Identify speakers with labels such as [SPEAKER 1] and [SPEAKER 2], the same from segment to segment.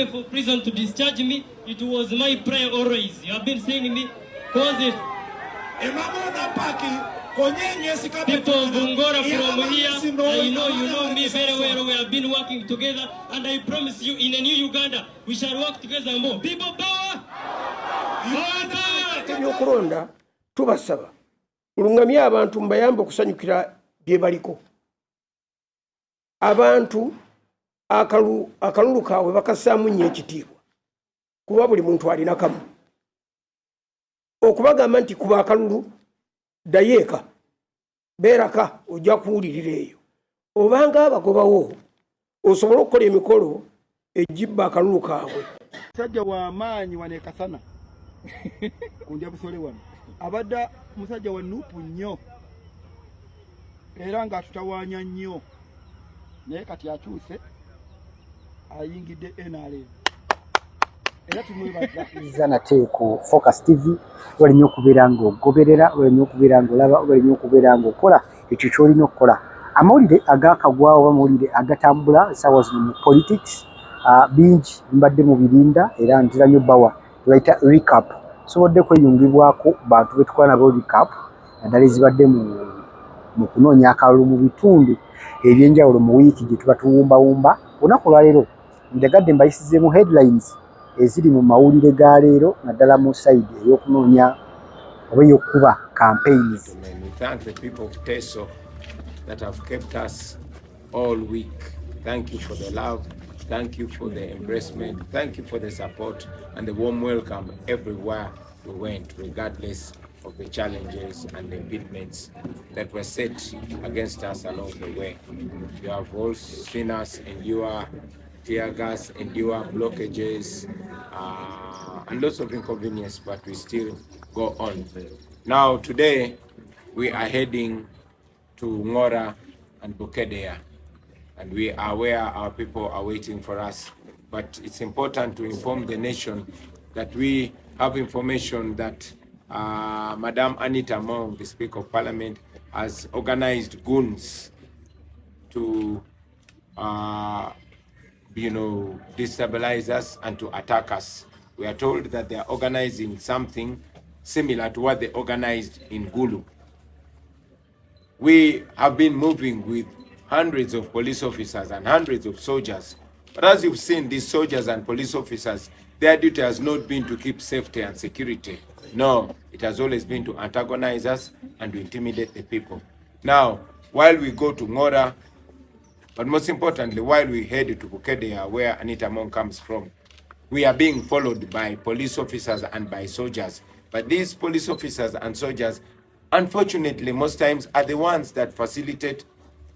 [SPEAKER 1] happy for prison to discharge me. It was my prayer always. You have been saying me, cause it. People of Ungora from here, I know you know me very well. We have been working together, and I promise you, in a new Uganda, we shall work together more. People power!
[SPEAKER 2] Yokulonda tubasaba mulungamya abantu mbayamba okusanyukira bye baliko abantu akalulu kaabwe bakasaamu nnyo ekitiibwa kuba buli muntu alina kamu okubagamba nti kuba akalulu dayeeka beeraka ojja kuwulirira eyo obanga abagobawo osobola okukola emikolo ejibba akalulu kaabwe.
[SPEAKER 3] Musajja wa maanyi wane Kasana kunja busole wano abadda musajja wa nupu nnyo era nga atutawaanya nnyo naye kati akyuse ayingidde NRM era tumwebaza
[SPEAKER 4] nate ku Focus TV walinnyo okubeera ng'ogoberera walinnyo okubeera ng'olaba walinnyo okubeera ng'okola ekyo ky'olina okukola amawulire agaakagwawo oba amawulire agatambula essaawa zino mu politics bingi mbadde mu birinda era ntera nnyo bawa tubayita recap sobodde kweyungibwako bantu betukola nabo recap naddala ezibadde mu kunoonya akalulu mu bitundu ebyenjawulo mu wiiki gye tuba tuwumbawumba olunaku olwaleero njagadde mbayisizeemu headlines eziri mu mawulire ga leero naddala mu side ey'okunoonya oba ey'okuba campaigns.
[SPEAKER 5] We thank the people of Teso that have kept us all week. Thank you for the love. Thank you for the embracement. Thank you for the support and the warm welcome everywhere we went, regardless of the challenges and the impediments that were set against us along the way. You have all seen us endure tear gas, endure blockages, and lots of inconvenience, but we still go on. Now, today, we are heading to Ngora and Bukedea. And we are where our people are waiting for us. But it's important to inform the nation that we have information that Madam Anita Among, the Speaker of Parliament, has organized goons to, destabilize us and to attack us. We are told that they are organizing something similar to what they organized in Gulu. We have been moving with hundreds of police officers and hundreds of soldiers. But as you've seen, these soldiers and police officers, their duty has not been to keep safety and security. No, it has always been to antagonize us and to intimidate the people. Now, while we go to Ngora, but most importantly, while we head to Bukedea, where Anita Among comes from, we are being followed by police officers and by soldiers. But these police officers and soldiers, unfortunately, most times are the ones that facilitate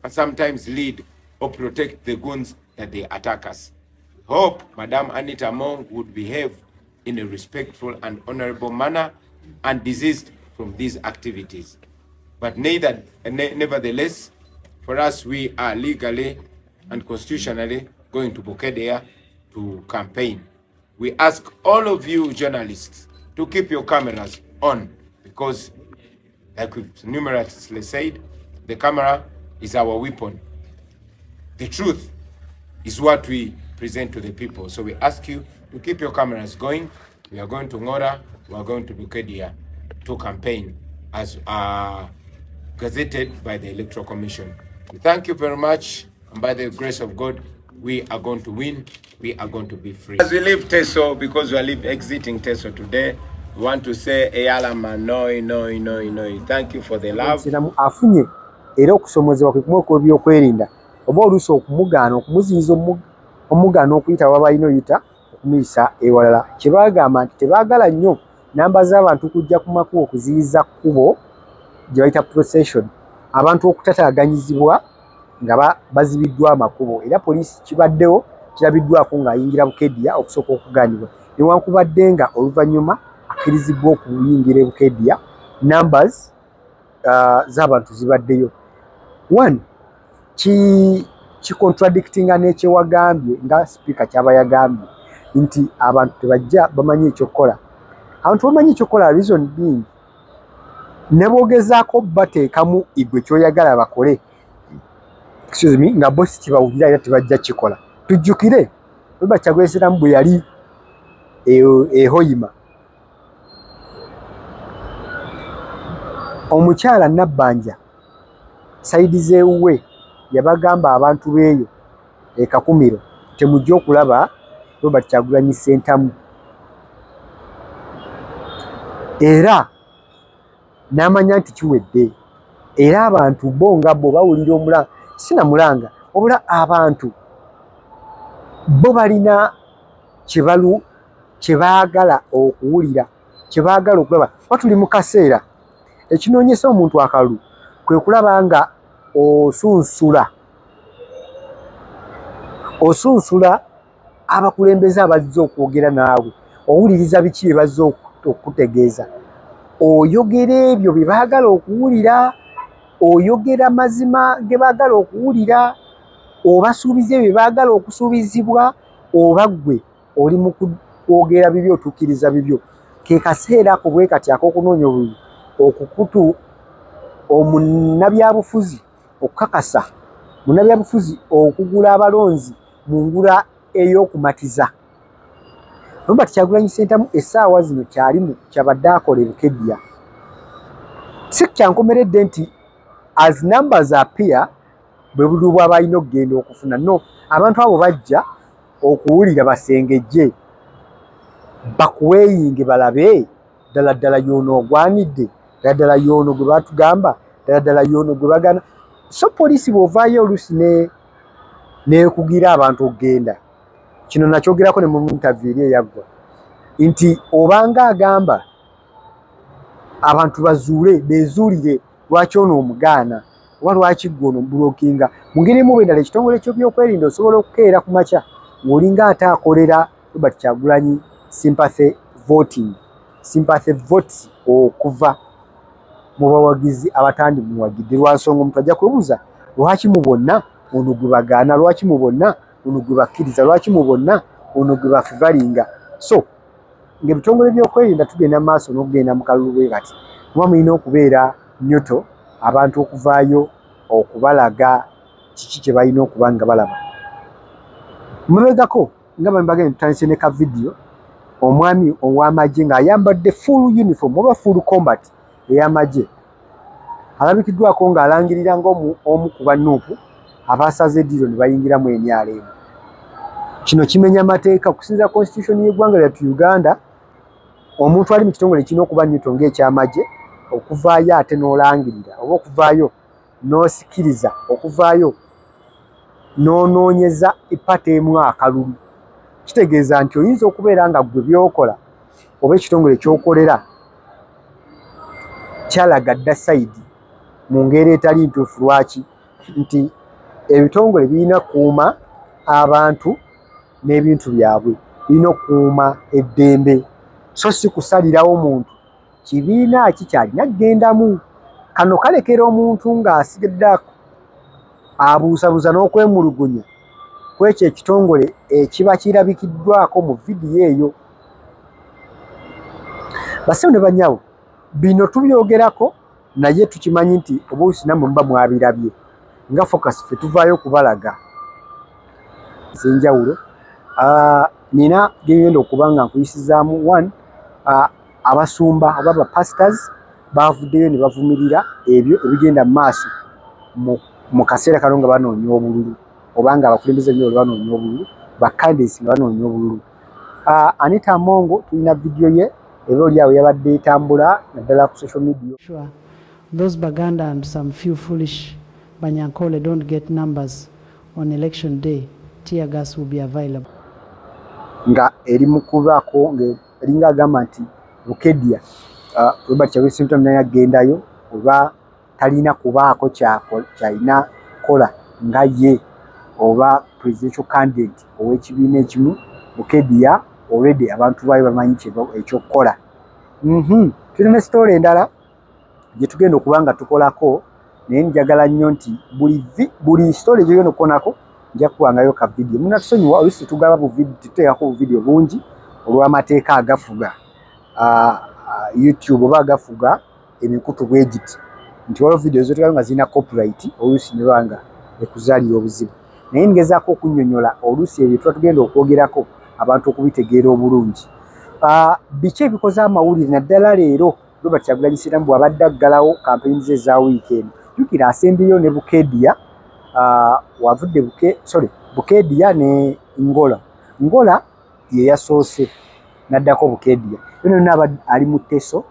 [SPEAKER 5] and sometimes lead or protect the goons that they attack us. Hope Madam Anita Among would behave in a respectful and honorable manner and desist from these activities. But nevertheless, for us, we are legally and constitutionally going to Bukedea to campaign. We ask all of you journalists to keep your cameras on because, like we've numerously said, the camera is our weapon. The truth is what we present to the people. So we ask you to keep your cameras going. We are going to Ngora, we are going to Bukedea to campaign as gazetted by the Electoral Commission. We thank you very much, and by the grace of God, we are going to win. We are going to be free. As we leave Teso, because we are exiting Teso today, we want to say, Eyalama, no. Thank you for the love.
[SPEAKER 4] Era okusomozebwa kwe kumwe by'okwerinda oba oluusi okumugaana okumuziyiza omugaana okuyita baba alina oyita okumuyisa ewalala kye baagamba nti tebaagala nnyo namba z'abantu kujja ku makubo okuziyiza kkubo gye bayita procession abantu okutataaganyizibwa nga bazibiddwa amakubo era poliisi kibaddewo kirabiddwako ng'ayingira Bukedea okusooka okugaanibwa newankubadde nga oluvannyuma akkirizibbwa okuyingira e Bukedea numbers z'abantu zibaddeyo. One, ki contradictinga n'ekyewagambye nga speaker kyaba yagambye nti abantu tebajja bamanyi ekyokukola. Abantu bamanyi ekyokukola reason being ne boogezaako bateekamu igwe kyoyagala bakole nga bosi kibawulira era tebajja kikola. Tujjukire Robert Kyagulanyi Ssentamu bwe yali Hoima, omukyala Nabbanja sayidi zeewuwe yabagamba abantu beeyo Kakumiro temujja okulaba Robert Kyagulanyi Ssentamu, era n'amanya nti kiwedde, era abantu bo nga bo bawulira omulanga sinamulanga wabula abantu bo balina kye baagala okuwulira, kye baagala okulaba. Kuba tuli mu kaseera ekinoonyesa omuntu akalulu kwe kulaba nga osunsula abakulembeze abazze okwogera naawe, owuliriza biki bye bazze okutegeeza, oyogera ebyo bye baagala okuwulira, oyogera mazima ge baagala okuwulira, obasuubiza ebyo bye baagala okusuubizibwa, oba ggwe oli mu kwogera bibyo otuukiriza bibyo. Ke kaseera ako bwe kati ak'okunoonya obululu okukutu omunnabyabufuzi okukakasa munnabyabufuzi okugula abalonzi mu ngula ey'okumatiza. Robert Kyagulanyi Ssentamu essaawa zino kyabadde akola e Bukedya. Si kyankomeredde nti as numbers appear bwe buli bw'aba alina okugenda okufuna, no, abantu abo bajja okuwulira basengejje bakuweeyinge balabe ddala ddala y'ono ogwanidde, ddala ddala y'ono gwe batugamba, ddala ddala y'ono gwe bagana. So poliisi bw'ovaayo oluusi neekugira abantu okugenda. Kino nakyogerako ne mu interview eri eyaggwa nti obanga agamba abantu bezuulire lwaki ono omugaana oba lwaki gwe ono omubulokinga. Mu ngeri emu bwendala ekitongole ky'ebyokwerinda osobola okukeera ku makya ng'olinga ate akolera Robert Kyagulanyi sympathy votes okuva mu bawagizi abatandi muwagidde. Lwa nsonga omuntu ajja kwebuuza lwaki mu bonna ono gwe bagaana, lwaki mu bonna ono gwe bakkiriza, lwaki mu bonna ono gwe bafivalinga. So ng'ebitongole by'okwerinda tugenda mu maaso n'okugenda mu kalulu bwe kati muba mulina okubeera nyoto abantu okuvaayo okubalaga kiki kye balina okuba nga balaba. Mubegako nga bambagenda tutandise ne ka vidiyo omwami ow'amagye ng'ayambadde full uniform oba full combat ey'amagye, alabikiddwako ng'alangirira ng'omu ku bannuupu abaasaze eddiiro ne bayingira mu NRM. Kino kimenya amateeka okusinziira constitution y'eggwanga lyattu Uganda. Omuntu ali mu kitongole kirina okuba nnyuto ng'ekyamagye okuvaayo ate n'olangirira oba okuvaayo n'osikiriza, okuvaayo n'onoonyeza epata emu akalulu. Kitegeeza nti oyinza okubeera nga ggwe by'okola oba ekitongole ky'okolera kyalaga dda sayidi mu ngeri etali ntuufu. Lwaki? Nti ebitongole birina kukuuma abantu n'ebintu byabwe, birina okukuuma eddembe, so si kusalirawo muntu kibiina kikyalina kgendamu. Kano kalekera omuntu ng'asigadde abuusabuusa n'okwemulugunya ku ekyo ekitongole ekiba kirabikiddwako mu vidiyo eyo. Bassebo ne bannyawo, bino tubyogerako naye tukimanyi nti obuusi nammwe muba mwabirabye nga focus ffe tuvaayo okubalaga ez'enjawulo. Nina gegenda okuba nga nkuyisizaamu one, abasumba oba bapastors baavuddeyo ne bavumirira ebyo ebigenda mu maaso mu kaseera kano nga banoonya obululu oba nga abakulembeze byo banoonya obululu, bakandiisi nga banoonya obululu. Anita Amongo tulina vidiyo ye eba oli awo yabadde etambula naddala ku social media.
[SPEAKER 6] Sure. Those Baganda and some few foolish Banyankole don't get numbers on election day, tear gas will be available.
[SPEAKER 4] Nga eri mu kubaako ng'eringa agamba nti Bukedya Robert Kyagulanyi Ssentamu naye agendayo oba talina kubaako kyalina kola nga ye oba presidential candidate ow'ekibiina ekimu. Bukedya already abantu baayo bamanyi ekyokukola. Tulina ne story endala gye tugenda okuba nga tukolako, naye njagala nnyo nti buli story gyogenda okukonako nja kuwangayo ka vidiyo. Munatusonyiwa oluusi tugaba tuteekako buvidiyo bungi olw'amateeka agafuga YouTube oba agafuga emikutu bwe giti, nti waliwo vidiyo ezoteekayo nga zirina copyright oluusi ne banga ekuzaalira obuzibu. naye ngezaako okunnyonnyola oluusi ebyo tuba tugenda okwogerako abantu okubitegeera obulungi. Biki ebikoze amawulire naddala leero Robert Kyagulanyi Ssentamu bw'abadde aggalawo kampeyini ze eza wiikendi. Jjukira asembyeyo ne Bukedya, wavudde Bukedya ne Ngola ye yasoose n'addako Bukedya. Yonna ali mu Teso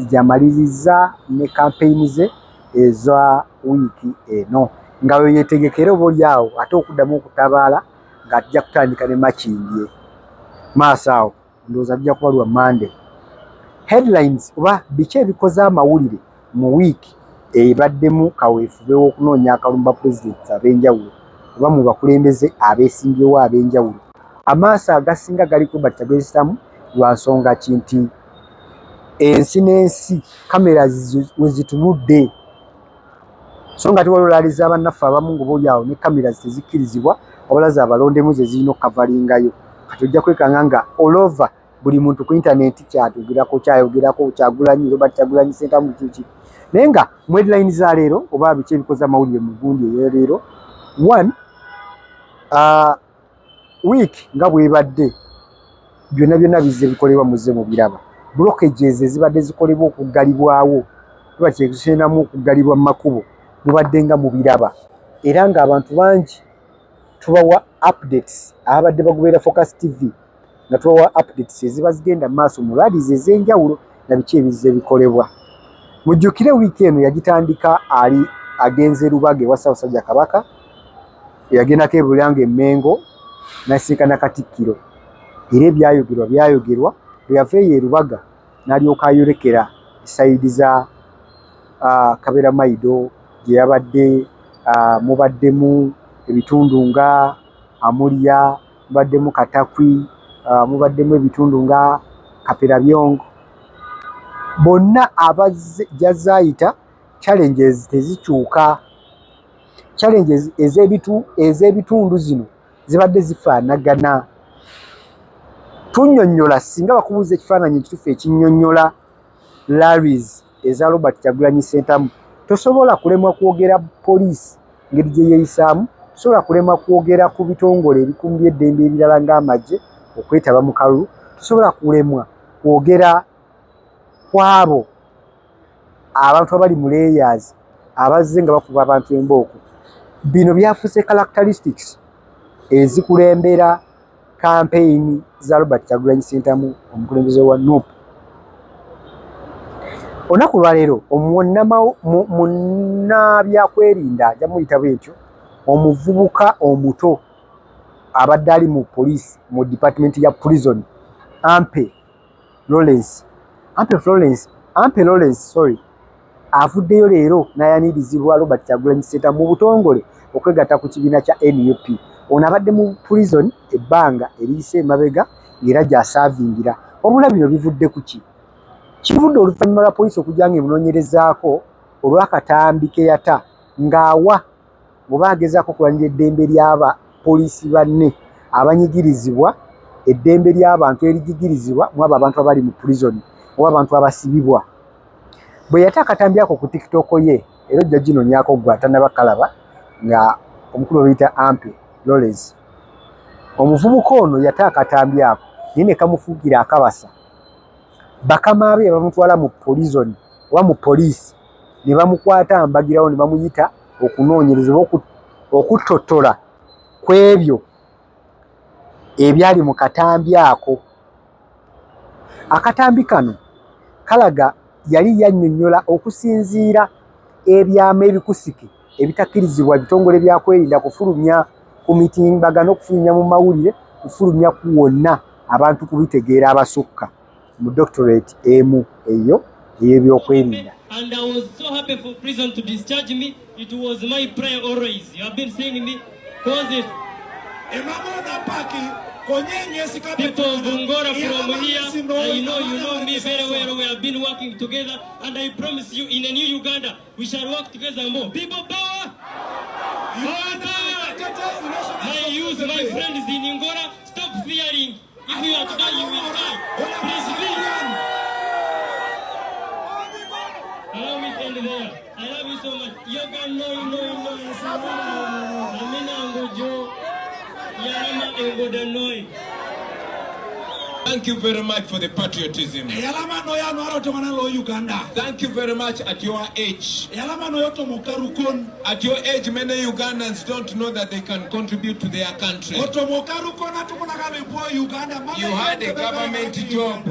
[SPEAKER 4] jamaliriza ne kampeyini ze eza wiiki eno nga we yeetegekera obaolyawo ate okuddamu okutabaala ng'atujja kutandika ne makindye maaso awo ndowooza tujja kuba lwa Monday. Headlines oba biki ebikoze amawulire mu wiiki ebaddemu kaweefube w'okunoonya akalumba pulezidenti ab'enjawulo oba mu bakulembeze abeesimbyewo ab'enjawulo. Amaaso agasinga gali ku Robert Kyagulanyi Ssentamu lwa nsonga ki nti ensi n'ensi kamera we zitunudde, so nga tiwalolaaliza bannaffe abamu ng'obaolyawo ne kamera tezikkirizibwa wabalaza abalondemu ze zirina okukavalingayo. Kati ojja kwekanga nga all over buli muntu ku intaneti kyayogerako Kyagulanyi, Robert Kyagulanyi Ssentamu kiki. Naye nga mu headline za leero oba biki ebikoze amawulire mu gundi ey'eleero, one, wiiki nga bw'ebadde byonna bizze bikolebwa muzze mu biraba. Blockages ezibadde zikolebwa okuggalibwawo Robert Kyagulanyi Ssentamu okuggalibwa mu makubo mubadde nga mu biraba, era ng'abantu bangi tubawa updates abadde bagoberera Focus TV nga tubawa updates eziba zigenda mu maaso mu rallies ez'enjawulo na biki ebizze bikolebwa. Mujjukire wiiki eno yagitandika ali agenze Lubaga ewa Ssaabasajja Kabaka, yagendako e Bulange e Mengo n'asisinkana Katikkiro, era byayogerwa bwe yava eyo e Lubaga n'alyoka ayolekera esayidi za Kabera Maido gye yabadde mubaddemu ebitundu nga Amulya, mubaddemu Katakwi, mubaddemu ebitundu nga Kaperabyongo. Bonna jazaayita challenges tezikyuka. Challenges ez'ebitundu zino zibadde zifaanagana. Tunnyonnyola singa bakubuuza ekifaananyi ekituufu ekinnyonnyola rallies eza Robert Kyagulanyi Ssentamu, tosobola kulemwa kwogera poliisi ngeri gye yeeyisaamu, tosobola kulemwa kwogera ku bitongole ebikuumi by'eddembe ebirala ng'amagye okwetaba mu kalulu, tosobola kulemwa kwogera ku abo abantu abali mu layers abazze nga bakuba abantu embooko. Bino byafuuse characteristics ezikulembera kampeyini za Robert Kyagulanyi Ssentamu omukulembeze wa NUP. Olunaku lwaleero munnabyakwerinda ajja muyita bwetyo, omuvubuka omuto abadde ali mu poliisi mu department ya prison, Ampe Lawrence avuddeyo leero n'ayanirizibwa Robert Kyagulanyi Ssentamu mu butongole okwegatta ku kibiina kya NUP. Ono abadde mu prison ebbanga eriyise emabega ng'era gy'asaavingira. Wabula bino bivudde ku ki? Kivudde oluvannyuma lwa poliisi okujja ng'emunoonyerezaako olw'akatambi ke yata ng'awa bw'oba agezaako okulwanira eddembe ly'abapoliisi banne abanyigirizibwa, eddembe ly'abantu erigigirizibwa mu abo abantu abali mu prison oba abantu abasibibwa. Bwe yata akatambi ako ku TikTok ye, era ojja ginoonyako gwe atannaba kalaba, nga omukulu bayita Ampe Lawrence. Omuvubuka ono yata akatambi ako naye ne kamufuukira akabasa. Bakama be bamutwala mu prison oba mu poliisi ne bamukwata mbagirawo ne bamuyita okunoonyereza okutottola ku ebyo ebyali mu katambi ako. Akatambi kano kalaga yali yannyonnyola okusinziira ebyama ebikusike ebitakkirizibwa ebitongole byakwerinda kufulumya ku mitimbagano, okufulumya mu mawulire, kufulumya ku wonna abantu kubitegeera abasukka mu doctorate emu eyo ey'ebyokwerinda.
[SPEAKER 1] And I was so happy for prison to discharge me. It was my prayer always. You have been seeing me cause it. People of Bungora from here, I know you know me very well. We have been working together, and I promise you, in a new Uganda, we shall work together more. People power! My youth, my friends in Ngora, stop fearing. If you are to die, you will die. Please leave. Allow me to end there. I love love you so much. Yoga no. Amina ngojo. Yarama engoda noi.
[SPEAKER 5] Thank you very much for the patriotism. Thank you very much at your age. At your age, many Ugandans don't know that they can contribute to their country. You had a government job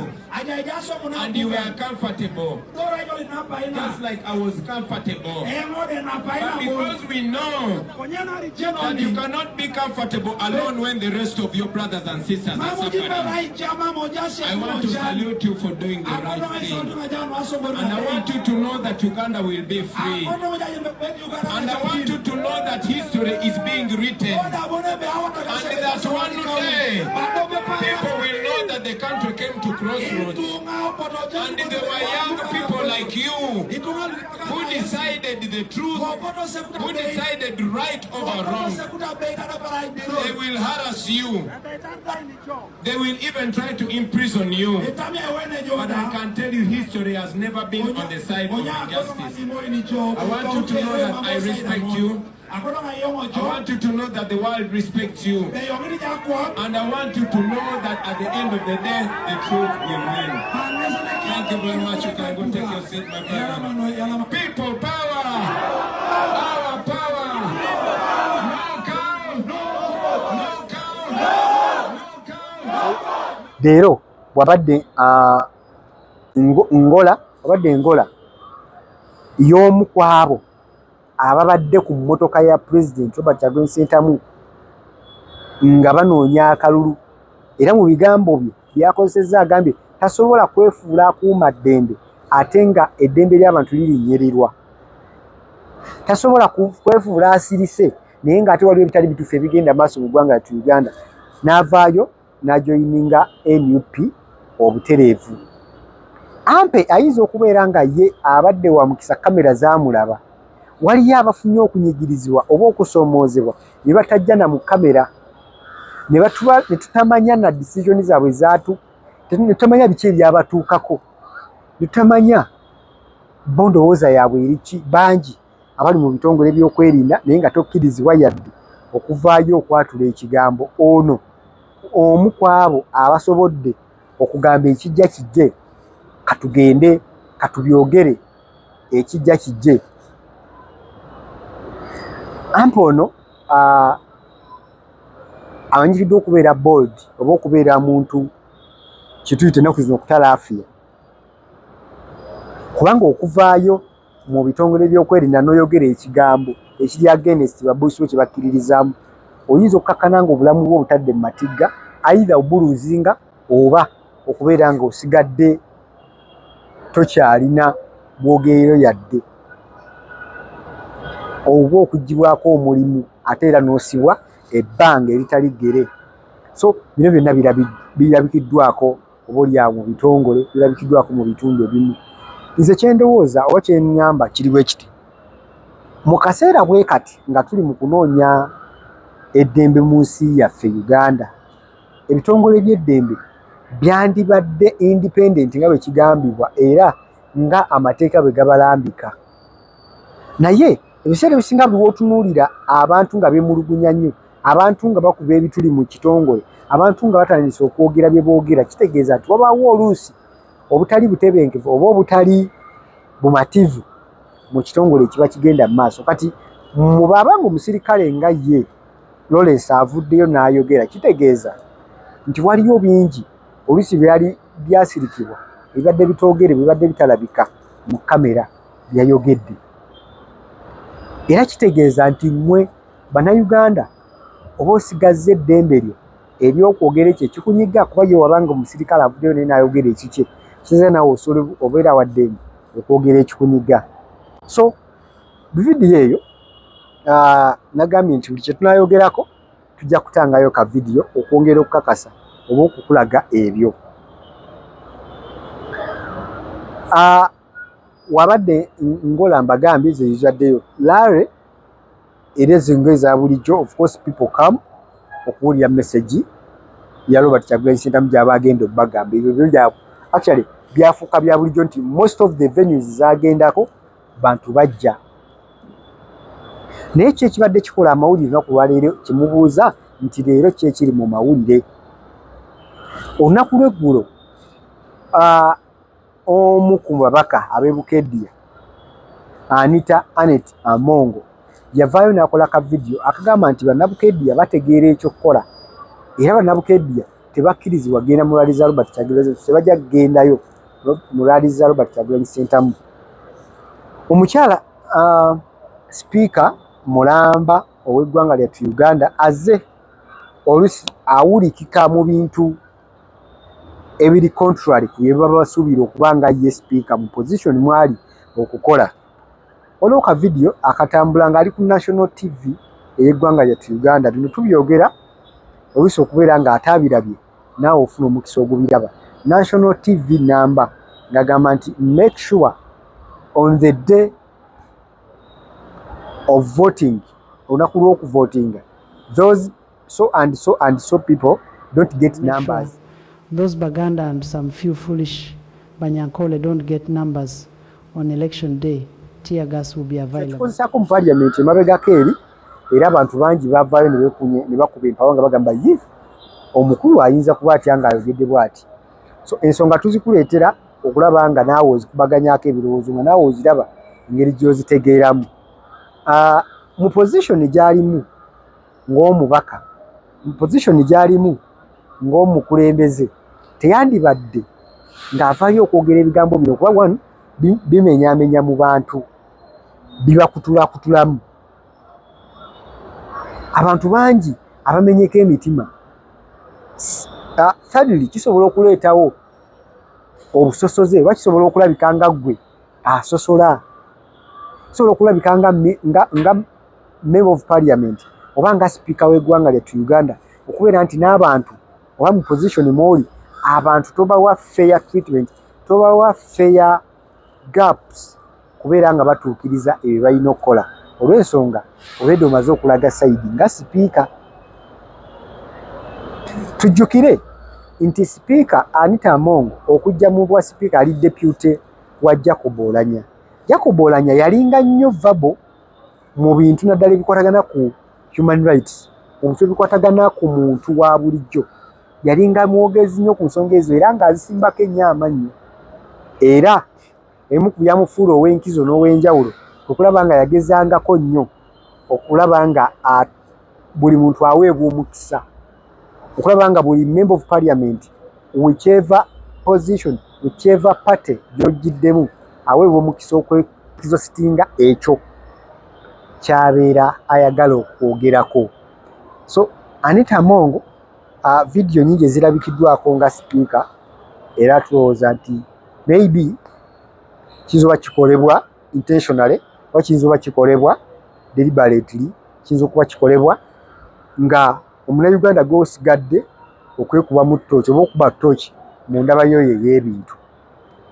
[SPEAKER 5] and you were comfortable. Just like I was comfortable. But because we know that you cannot be comfortable alone when the rest of your brothers and sisters are suffering. I want to salute you for doing the right thing. And I want you to know that Uganda will be free. And I want you to know that history is being written. And that's one day people will know that the country came to crossroads. And there were young people like you who decided the truth, who decided right over wrong. They will harass you. They will even try to imprison you. But I can tell you history has never been on the side of injustice. I want you to know that I respect you. I want you to know that the world respects you. And I want you to know that at the end of the day, the truth will win. Thank you very much. You can go take your seat, my brother. People power! Our power! No cow! No cow! No cow!
[SPEAKER 4] Leero wabadde ngola y'omu ku abo ababadde ku mmotoka ya President Robert Kyagulanyi Ssentamu nga banoonya akalulu, era mu bigambo bye byakozesezza agambye tasobola kwefuula akuuma ddembe ate nga eddembe ly'abantu lirinnyirirwa. Tasobola kwefuula asirise naye ng'ate waliwo ebitali bituufu ebigenda maaso mu ggwanga lyattu Uganda. N'avaayo n'ajoyininga NUP obutereevu. Ampe ayinza okubeera nga ye abadde wa mukisa kamera zaamulaba. Waliyo abafunye okunyigirizibwa oba okusoomoozebwa ne batajja na mu kamera ne tutamanya na decision zaabwe zaatu, ne tutamanya biki ebyabatuukako, ne tutamanya bondowooza yaabwe eriki. Bangi abali mu bitongole by'okwerinda naye nga tokkirizibwa yadde okuvaayo okwatula ekigambo. Ono omu ku abo abasobodde okugamba ekijja kijje, katugende katubyogere ekijja kijje. Ampe ono amanyikiddwa okubeera bold oba okubeera muntu kituyita ennaku zino okutalaafiya, kubanga okuvaayo mu bitongole by'okwerinda n'oyogera ekigambo ekiri against babuusi bo kye bakkiririzaamu, oyinza okukakkana nga obulamu bwo obutadde mu matigga, either obuluzinga oba okubeera nga osigadde tokyalina bwogereyo yadde, oba okuggibwako omulimu ate era n'osibwa ebbanga eritali ggere. So bino byonna birabikiddwako oba olyawo mu bitongole, birabikiddwako mu bitundu ebimu. Nze kyendowooza oba kyeŋŋamba kiri bwe kiti, mu kaseera bwe kati nga tuli mu kunoonya eddembe mu nsi yaffe Uganda, ebitongole by'eddembe byandibadde independent nga bwe kigambibwa era nga amateeka bwe gabalambika. Naye ebiseera ebisinga buli w'otunuulira abantu nga beemulugunya nnyo, abantu nga bakuba ebituli mu kitongole, abantu nga batandise okwogera bye boogera, kitegeeza nti wabaawo oluusi obutali butebenkevu oba obutali bumativu mu kitongole ekiba kigenda mu maaso. Kati mubaabanga omusirikale nga ye Lawrence avuddeyo n'ayogera, kitegeeza nti waliyo bingi oluusi byali byasirikibwa ebibadde bitoogere, bibadde bitalabika mu kamera byayogedde. Era kitegeeza nti mmwe bannayuganda oba osigazza eddembe lyo ery'okwogera ekyo ekikunyiga, kuba ye wabanga omusirikale avuddeyo naye n'ayogera ekikye, kiza naawe osobola obeera waddembe okwogera ekikunyiga. So vidiyo eyo nagambye nti buli kye tunaayogerako tujja kutangayo ka vidiyo okwongera okukakasa oba okukulaga ebyo. Wabadde ngola mbagambye ze zizaddeyo Larry era ezingo eza bulijjo, of course people come okuwulira message ya Robert Kyagulanyi Ssentamu gy'aba agenda obbagamba. Ebyo byo byabwe actually byafuuka bya bulijjo nti most of the venues zaagendako bantu bajja naye ki ekibadde kikola amawulire olunaku lwaleero kimubuuza nti leero ki ekiri mu mawulire. Olunaku lw'eggulo omu ku babaka ab'e Bukedya Anita Anet Amongo yavaayo n'akola ka vidiyo akagamba nti bannabukedya bategeera ekyokukola era bannabukedya tebakkirizibwa genda mu lwaliza Robert Kyagulanyi tebajja kugendayo mu lwaliza Robert Kyagulanyi Ssentamu. Omukyala sipiika mulamba ow'eggwanga lyattu Uganda azze olusi awulikika mu bintu ebiri contrary ku bye baba basuubira okuba nga ye sipiika mu position mwali okukola. Waliwo ka vidiyo akatambula ng'ali ku National TV ey'eggwanga lyattu Uganda. Bino tubyogera olusi okubeera ng'ataabirabye naawe ofuna omukisa ogubiraba. National TV namba ng'agamba nti make sure on the day of voting, olunaku lw'okuvotinga, those so and so and so people don't get numbers.
[SPEAKER 6] Sure. Those Baganda and some few foolish Banyankole don't get numbers on election day. Tear gas will be available.
[SPEAKER 4] Tukozesaako mu parliament emabegako eri era abantu bangi bavaayo ne bakuba empawa nga bagamba ye omukulu ayinza kuba atya ng'ayogedde bw'ati. So ensonga tuzikuleetera okulaba nga naawe ozikubaganyaako ebirowoozo nga naawe oziraba engeri gy'ozitegeeramu. Mu position gy'alimu ng'omubaka, mu position gy'alimu ng'omukulembeze teyandibadde ng'avaayo okwogera ebigambo bino kuba wano bimenyaamenya mu bantu bibakutulakutulamu. Abantu bangi abamenyeko emitima. Thirdly, kisobola okuleetawo obusosoze oba kisobola okulabika nga ggwe asosola. Kisobola okulabika nga member of parliament oba nga sipiika w'eggwanga lyattu Uganda okubeera nti n'abantu oba mu position mwoli abantu tobawa fair treatment, tobawa fair gaps kubeera nga batuukiriza ebyo balina okukola. Olw'ensonga obedde omaze okulaga sayidi nga sipiika. Tujjukire nti sipiika Anita Amongo okujja mu bwa sipiika ali deputy wa Jacob Oulanyah. Jacob Oulanyah yalinga nnyo vabo mu bintu naddala ebikwatagana ku human rights, obintu ebikwatagana ku muntu wa bulijjo. Yalinga mwogezi nnyo ku nsonga ezo era ng'azisimbako ennyo amannyo. Era emu ku byamufuula ow'enkizo n'ow'enjawulo okulaba nga yagezangako nnyo okulaba nga buli muntu aweebwa omukisa, okulaba nga buli member of parliament whichever position whichever party gy'ogiddemu aweebwa omukisa okwekizo sitinga ekyo ky'abeera ayagala okwogerako. So Anita Amongo vidiyo nyingi ezirabikiddwako nga sipiika era tulowooza nti maybe kiyinza oba kikolebwa intentionally oba kiyinza oba kikolebwa deliberately, kiyinza okuba kikolebwa nga omunnayuganda gw'osigadde okwekuba mu ttooki oba okuba ttooki mu ndaba yoyo ey'ebintu.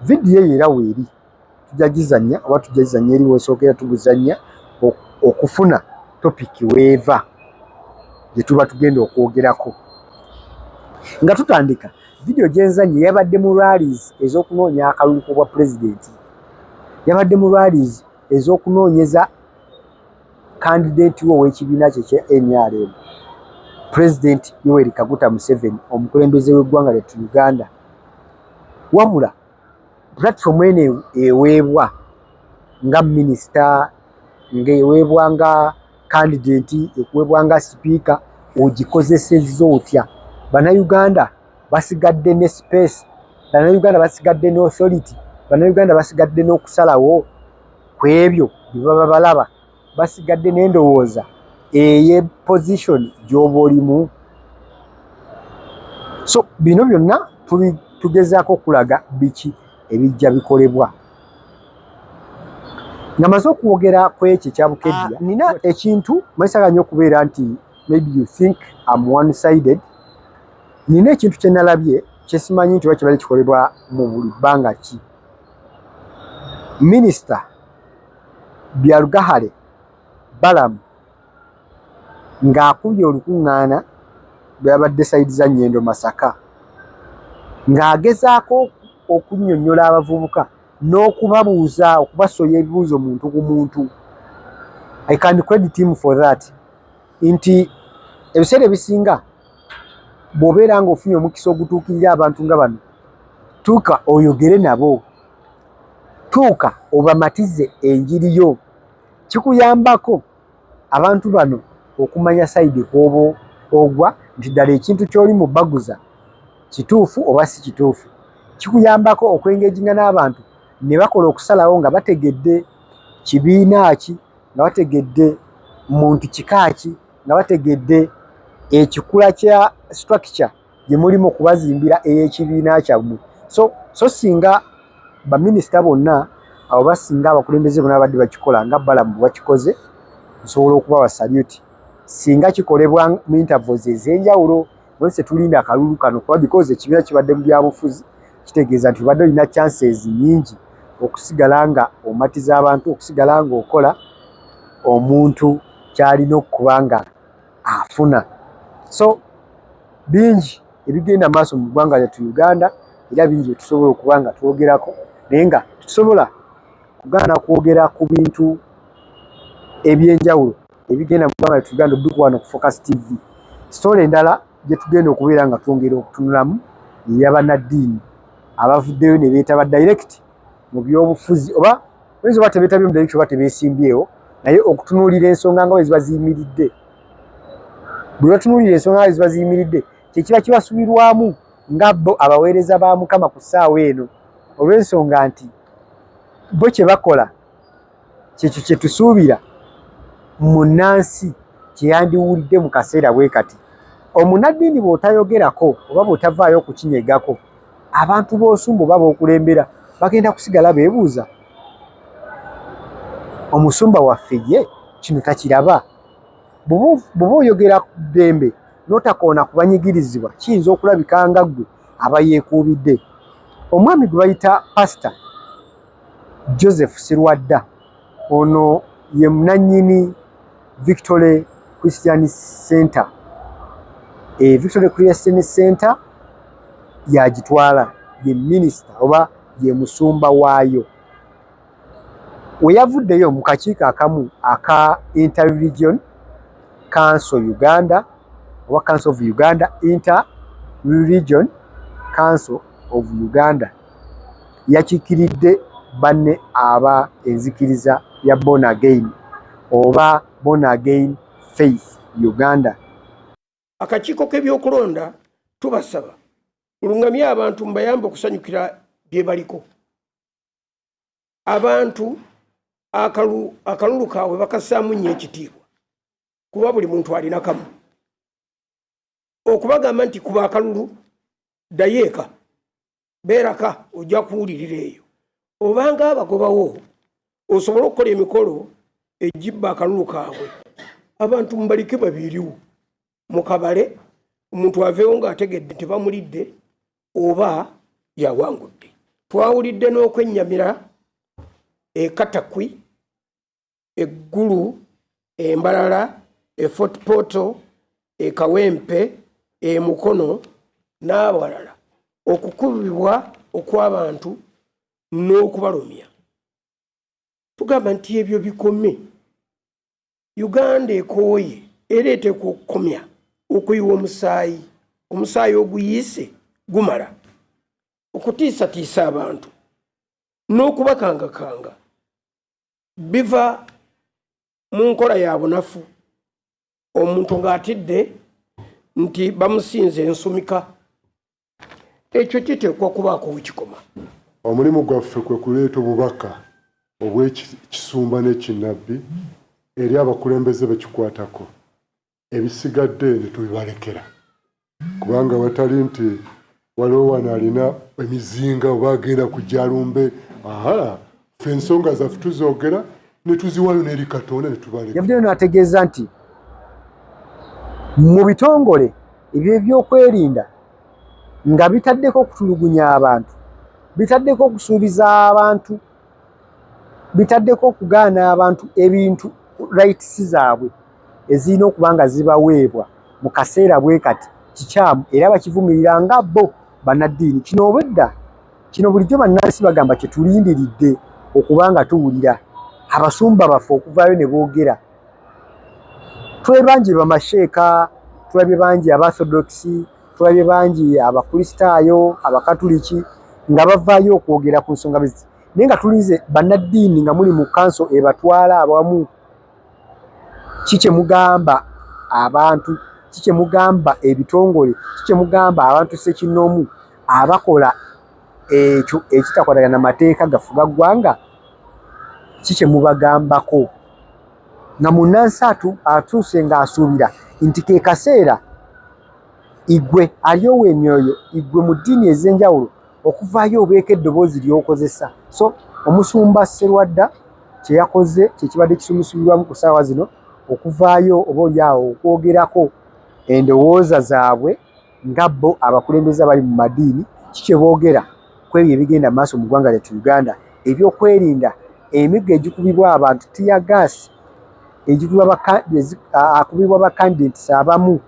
[SPEAKER 4] Vidiyo eyo era weeri tujja gizannya oba tujja gizannya eri weesookera tuguzannya okufuna topiki weeva gye tuba tugenda okwogerako. Nga tutandika vidiyo gyenzannya yabadde mu rallies ez'okunoonya akalulu k'obwa pulezidenti, yabadde mu rallies ez'okunoonyeza kandideeti we ow'ekibiina kye kya NRM President Yoweri Kaguta Museveni omukulembeze w'eggwanga lyattu Uganda. Wabula platform eno eweebwa nga minisita, ng'eweebwa nga kandideeti, ekuweebwa nga sipiika, ogikozesezza otya? Bannayuganda basigadde ne space, bannayuganda basigadde ne authority, bannayuganda basigadde n'okusalawo ku ebyo bye baba balaba, basigadde n'endowooza ey'eposition gy'oba olimu. So bino byonna tugezaako okulaga biki ebijja bikolebwa. Nga maze okwogera ku ekyo ekya Bukedya, nina ekintu mwesaganya okubeera nti maybe you think I'm one-sided. Nina ekintu kye nalabye kyesimanyi nti oba kibadde kikolebwa mu buli bbanga ki. Minisita Byalugahale Balamu ng'akubye olukuŋŋaana bw'abadde sayidi za Nnyendo Masaka ng'agezaako okunnyonnyola abavubuka n'okubabuuza okubasoya ebibuuzo muntu ku muntu I can credit him for that. Inti ebiseera ebisinga bw'obeera ng'ofunye omukisa ogutuukirira abantu nga bano, tuuka oyogere nabo, tuuka obamatize enjiri yo. Kikuyambako abantu bano okumanya sayidi kw'oba ogwa nti ddala ekintu ky'oli mu baguza kituufu oba si kituufu. Kikuyambako okwengeginga n'abantu ne bakola okusalawo nga bategedde kibiina ki, nga bategedde muntu kika ki, nga bategedde ekikula kya structure gye mulimu okubazimbira ey'ekibiina kyammwe. So singa baminisita bonna abo basinga abakulembeze bonna abadde bakikola nga Balamu bwakikoze, nsobola okubawa salute. Singa kikolebwa mu interviews ez'enjawulo, mwese tulinda akalulu kano kuba because ekibiina kibadde mu byabufuzi, kitegeeza nti obadde olina chances nyingi okusigala nga omatiza abantu, okusigala nga okola omuntu kyalina okuba nga afuna. So bingi ebigenda maaso mu ggwanga lyattu Uganda, era bingi byetusobola okuba nga twogerako, naye nga tusobola kugaana kwogera ku bintu ebyenjawulo ebigenda mu ggwanga lyattu Uganda odduku wano ku Focus TV. Story endala gye tugenda okubeera nga twongera okutunulamu ey'abannaddiini abavuddeyo ne beetaba direct mu byobufuzi, oba oyinza oba tebeetabye mu direct oba tebeesimbyewo, naye okutunuulira ensonga nga bwe ziba ziyimiridde. Bwe batunuulira ensonga nga bwe ziba ziyimiridde, kyekiba kibasubirwamu nga bo abaweereza ba Mukama ku ssaawa eno, olw'ensonga nti bo kye bakola kyekyo kye tusuubira munnansi kye yandiwulidde mu kaseera bwe kati. Omunnaddiini bw'otayogerako oba bw'otavaayo okukinyegako, abantu b'osumba oba b'okulembera bagenda kusigala beebuuza, omusumba waffe ye kino takiraba? Bw'oba oyogera ku ddembe n'otakoona ku banyigirizibwa, kiyinza okulabika nga ggwe aba yeekuubidde. Omwami gwe bayita Pastor Joseph Sirwadda, ono ye munannyini Victory Christian Center. Victory Christian Center yagitwala, ye minisita oba ye musumba waayo. We yavuddeyo mu kakiiko akamu aka Inter-Region Council Uganda oba Council of Uganda, Inter-Region Council of Uganda, yakiikiridde banne aba enzikiriza ya Born Again oba Born Again Faith Uganda.
[SPEAKER 2] Akakiiko k'ebyokulonda tubasaba mulungamye abantu mbayambe okusanyukira bye baliko. Abantu akalulu kaabwe bakassaamu nnyo ekitiibwa, kuba buli muntu alina kamu. Okubagamba nti kuba akalulu ddayo eka, beeraka ojja kuwulirira eyo. Obanga abagobawo osobola okukola emikolo egibba akalulu kaabwe, abantu mubalike babiriwo mu kabale, omuntu aveewo ng'ategedde nti bamulidde oba yawangudde. Twawulidde n'okwennyamira Katakwi, Eggulu, Embalala, Fort Portal, Kawempe, Mukono n'abalala, okukubibwa okw'abantu n'okubalumya. Tugamba nti ebyo bikome. Uganda ekooye ereeteka okukomya okuyiwa omusaayi. Omusaayi oguyiise gumala. Okutiisatiisa abantu n'okubakangakanga biva mu nkola ya bunafu. Omuntu ng'atidde nti bamusinze ensumika, ekyo kiteekwa kubaako wekikoma.
[SPEAKER 7] Omulimu gwaffe kwe kuleeta obubaka obw'ekisumba n'ekinnabbi eri abakulembeze bekikwatako. Ebisigadde ne tubibalekera, kubanga watali nti waliwo wano alina emizinga oba agenda kujja alumbe. Ffe ensonga zaffe tuzoogera ne tuziwayo n'eri Katonda ne tubalekera.
[SPEAKER 4] Yavuddeyo n'ategeeza nti mu bitongole eby'ebyokwerinda nga bitaddeko okutulugunya abantu, bitaddeko okusuubiza abantu, bitaddeko okugaana abantu ebintu rights zaabwe ezirina okuba nga zibaweebwa mu kaseera bwe kati, kikyamu era bakivumirira nga bo bannaddiini. Kino obwedda, kino bulijjo bannansi bagamba kye tulindiridde okuba nga tuwulira abasumba baffe okuvaayo ne boogera tulabye bangi bamasheeka, tulabye bangi abaorthodoxi, tulabye bangi abakristaayo, abakatuliki nga bavaayo okwogera ku nsonga bezi. Naye nga tulize bannaddiini nga muli mu kanso ebatwala abamu, kiki mugamba abantu, kiki mugamba ebitongole, kiki mugamba abantu ssekinnoomu abakola ekyo ekitakwatagana mateeka gafuga ggwanga, kiki mubagambako? Nga munnansi atuuse ng'asuubira nti ke kaseera igwe alyowa emyoyo, igwe mu ddiini ez'enjawulo okuvaayo obeeko eddoboozi ly'okozesa. So omusumba Sserwadda kye yakoze kye kibadde kisumuusubirwamu ku ssaawa zino, okuvaayo oba olyawo okwogerako endowooza zaabwe nga bo abakulembeze abali mu madiini, kiki boogera ku ebyo ebigenda mu maaso mu ggwanga lyattu Uganda, ebyokwerinda emiggo egikubibwa abantu, tiya gaasi akubibwa bakandidates abamu,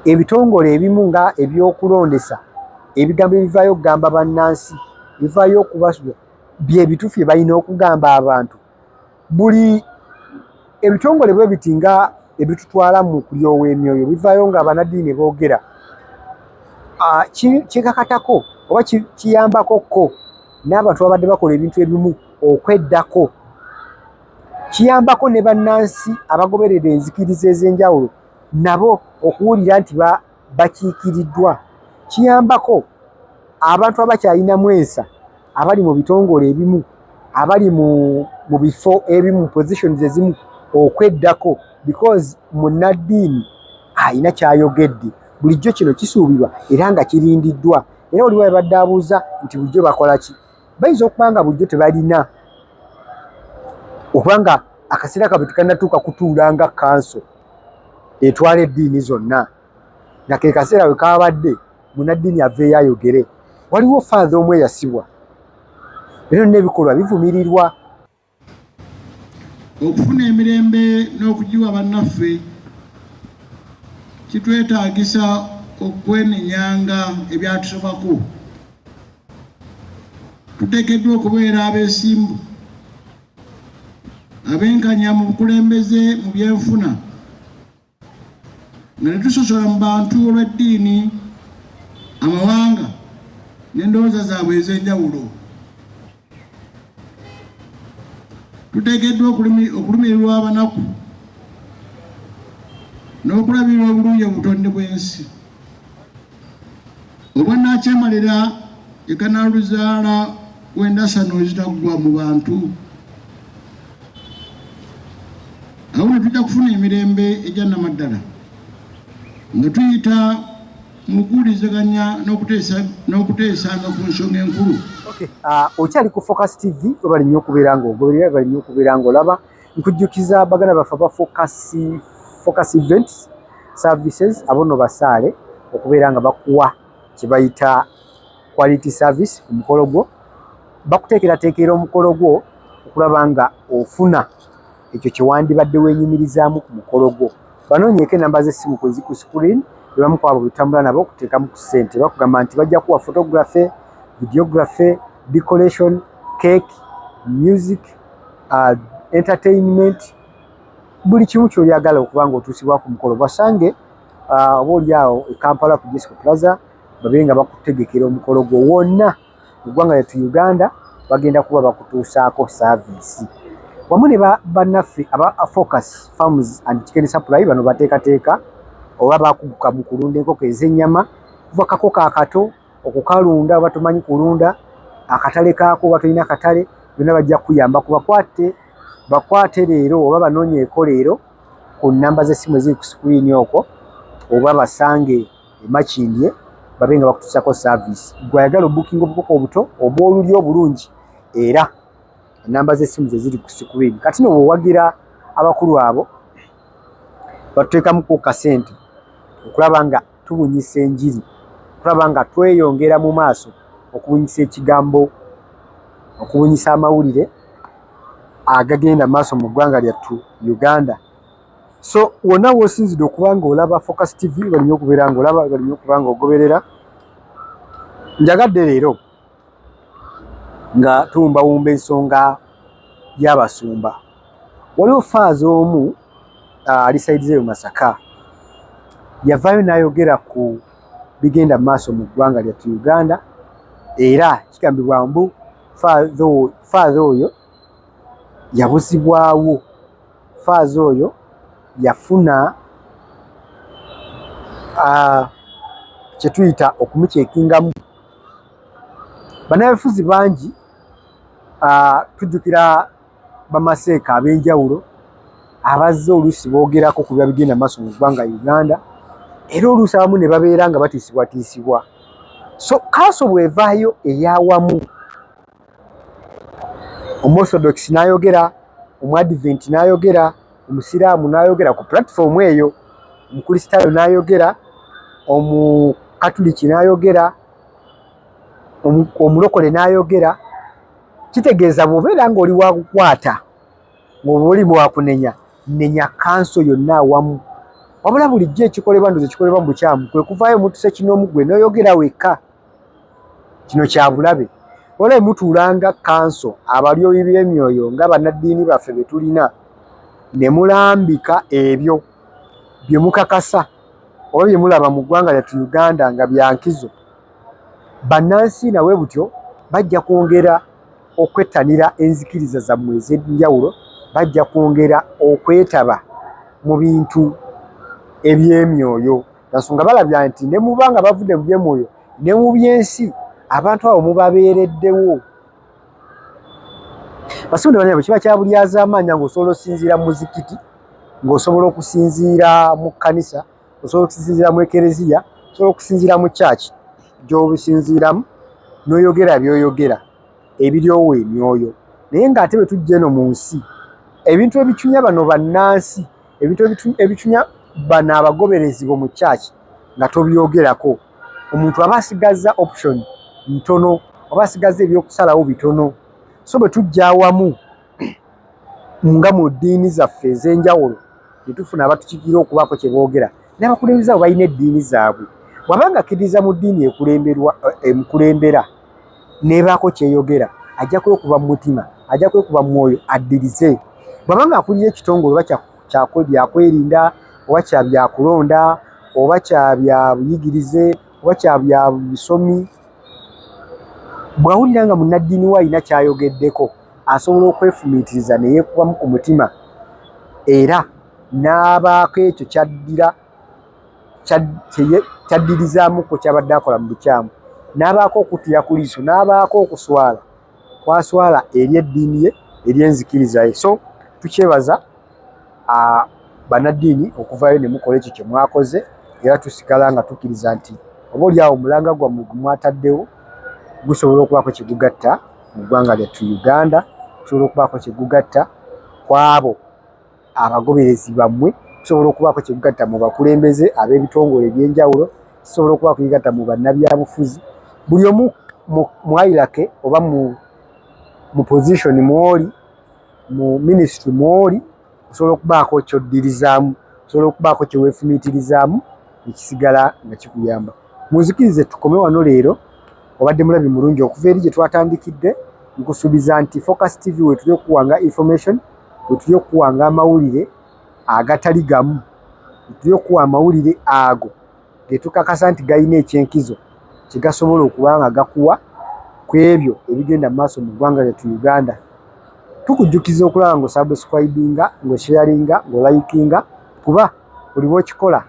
[SPEAKER 4] ebitongole ebimu nga ebyokulondesa, ebigambo ebivaayo okugamba bannansi, bivaayo okubasula bye bituufu bye balina okugamba abantu. Buli ebitongole bwe biti nga ebitutwala mu kulyowa emyoyo bivaayo nga bannaddiini boogera, kikakatako oba kiyambako n'abantu babadde bakola ebintu ebimu okweddako, kiyambako ne bannansi abagoberera enzikiriza ez'enjawulo nabo okuwulira nti bakiikiriddwa, kiyambako abantu abakyalinamu ensa abali mu bitongole ebimu, abali mu bifo ebimu, positions ezimu okweddako, because munnaddiini alina kyayogedde. Bulijjo kino kisuubirwa era nga kirindiddwa. Era oli badde abuuza nti bulijjo bakola ki? Bayinza okuba nga bulijjo tebalina, okubanga akaseera kabwe tekannatuuka kutuula nga kanso etwala eddiini zonna, nga ke kaseera we kabadde munnaddiini aveeyo ayogere. Waliwo faatha omu eyasibwa, era n'ebikolwa bivumirirwa.
[SPEAKER 8] Okufuna emirembe n'okugiwa bannaffe kitwetaagisa okwenenyanga ebyatusobako. Tuteekeddwa okubeera abeesimbu, abenkanya mu bukulembeze mu byenfuna, nga ne tusosola mu bantu olw'eddiini, amawanga n'endowooza zaabwe ez'enjawulo. Tuteekeddwa okulumirirwa abanaku n'okulabirira obulungi obutonde bw'ensi. Obwannakyemalira ekanaluzaala w'endasano ezitaggwa mu bantu. Awo ne tujja kufuna emirembe egya namaddala nga tuyita mu kuwulizaganya n'okuteesanga ku nsonga enkulu.
[SPEAKER 4] Okyali ku Focus TV webali nnyo okubeera ng'ogoberera, bali nnyo okubeera ng'olaba. Nkujjukiza baganda baffe aba Focus Events Services abo nno basaale okubeera nga bakuwa kye bayita quality service ku mukolo gwo. Bakuteekerateekera omukolo gwo okulaba nga ofuna ekyo kye wandibadde weenyumirizaamu ku mukolo gwo. Banoonyeeko enamba z'essimu kwe ziri ku screen, be bamu ku abo betambula nabo okuteekamu ku ssente. Bakugamba nti bajja kuwa photography, videography, decoration, cake, music, entertainment, buli kimu ky'olyagala okuba ng'otuusibwa ku mukolo. Basange oba oliawo e Kampala ku Jesco Plaza, babe nga bakutegekera omukolo gwo wonna mu ggwanga lyattu Uganda, bagenda kuba bakutuusaako saaviisi. Wamu ne bannaffe aba Focus Farms and Chicken Supply, bano bateekateeka oba bakuguka mu kulunda enkoko ez'ennyama, kuva kakoko akato okukalunda oba tumanyi kulunda, akatale kaako oba tolina katale, byonna bajja kuyamba ku bakwate leero oba banoonyeeko leero ku nnamba z'essimu eziri ku screen okwo, oba basange e Makindye babe nga bakutuusako saaviisi. Gwayagala obukinga obukoko obuto obw'olulyo obulungi, era ennamba z'essimu ze ziri ku screen. Kati no bw'owagira abakulu abo batuteekamuku kasente okulaba nga tubunyisa enjiri, okulaba nga tweyongera mu maaso okubunyisa ekigambo, okubunyisa amawulire agagenda maaso mu ggwanga lyattu Uganda. So wonna w'osinzidde okuba ng'olaba Focus TV, bali nnyo okubeera ng'olaba, bali nnyo okuba ng'ogoberera. Njagadde leero nga tuwumbawumba ensonga y'abasumba. Waliwo faaza omu alisaidize mu Masaka yavaayo n'ayogera ku bigenda maaso mu ggwanga lyattu Uganda era kigambibwa mbu faaza oyo yabuzibwawo faaza oyo yafuna kyetuyita okumucekingamu bannabyabufuzi bangi tujjukira bamaseeka ab'enjawulo abazze oluusi boogerako ku bigenda maaso mu ggwanga Uganda era oluusi abamu ne babeera nga batiisibwatiisibwa so kaaso bwevaayo eyawamu Omorthodox n'ayogera Omuadvent n'ayogera Omusiraamu n'ayogera ku platform eyo Omukristaayo n'ayogera Omukatuliki n'ayogera Omulokole n'ayogera kitegeeza bw'obeera ng'oli wa kukwata ng'oba oli wa kunenya nenya kanso yonna awamu wabula bulijjo ekikolebwa ndoze kikolebwa mu bukyamu kwe kuvaayo mutuse kinoomu gwe n'oyogera wekka kino kya bulabe wala mutuulanga kanso abalyoyi b'emyoyo nga bannaddiini baffe be tulina ne mulambika ebyo bye mukakasa oba bye mulaba mu ggwanga lyattu Uganda nga byankizo bannansi nawe butyo bajja kwongera okwettanira enzikiriza zammwe ez'enjawulo bajja kwongera okwetaba mu bintu eby'emyoyo nsonga balabya nti ne mubanga bavudde mu by'emyoyo ne mu byensi abantu abo mubabeereddewo basonde banyabo kiba kyabulyaza amaanya ng'osobola okusinziira mu muzikiti ng'osobola okusinziira mu kkanisa osobola okusinziira mu ekereziya osobola okusinziira mu kyaki gy'obisinziiramu n'oyogera by'oyogera ebiryowo emyoyo naye ng'ate bwe tujja eno mu nsi ebintu ebicunya bano bannansi ebintu ebicunya bano abagoberezi mu kyaki nga tobyogerako omuntu aba asigaza option ntono oba asigaza ebyokusalawo bitono so bwe tujja awamu nga mu ddiini zaffe ez'enjawulo ne tufuna abatukiikira okubaako kye boogera n'abakulembeze abo balina eddiini zaabwe bw'abanga akkiriza mu ddiini emukulembera n'ebaako kyeyogera ajja kwekuba mu mutima ajja kwekuba mu mwoyo addirize bw'abanga akulira ekitongole oba byakwerinda oba kya byakulonda oba kya bya buyigirize oba kya bya bisomi bw'awulira nga munnaddiini we alina ky'ayogeddeko asobola okwefumiitiriza ne yeekubamu ku mutima era n'abaako ekyo kyaddirizaamuko ky'abadde akola mu bukyamu n'abaako okuttira ku liiso n'abaako okuswala kwaswala eri eddiini ye ery'enzikiriza ye so tukyebaza bannaddiini okuvaayo ne mukola ekyo kye mwakoze era tusigala nga tukkiriza nti oba oliawo omulanga gwammwe gwe mwataddewo gusobola okubaako kye gugatta mu ggwanga lyattu Uganda gusobola okubaako kye gugatta ku abo abagoberezi bammwe kisobola okubaako kye gugatta mu bakulembeze ab'ebitongole eby'enjawulo kisobola okubaako kye gugatta mu bannabyabufuzi buli omu mwayirake oba mu position mwoli mu ministry mwoli osobola okubaako kyoddirizaamu osobola okubaako kyeweefumiitirizaamu ekisigala nga kikuyamba muzikirize tukome wano leero obadde mulabi mulungi okuva eri gye twatandikidde nkusuubiza nti Focus TV wetuli okuwanga information wetuli okuwanga amawulire agatali gamu wetuli okuwa amawulire ago getukakasa nti galina ekyenkizo kyegasobola okuba nga gakuwa ku ebyo ebigenda mu maaso mu ggwanga lyattu Uganda tukujjukiza okulaba ng'osubscribinga ng'osharinga ng'olikinga kuba buli bw'okikola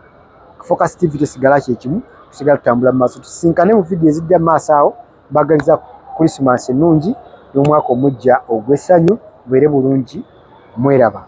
[SPEAKER 4] Focus TV tesigala kyekimu tusigala tutambula mu maaso tusisinkane mu vidiyo ezijja mu maaso awo mbagaliza Christmas ennungi n'omwaka omujja ogw'essanyu mubeere bulungi mweraba.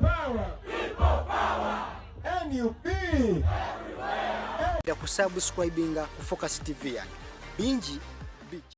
[SPEAKER 9] Power! People power! NUP
[SPEAKER 4] ya kusubscribinga ku Focus TV yani. Bingi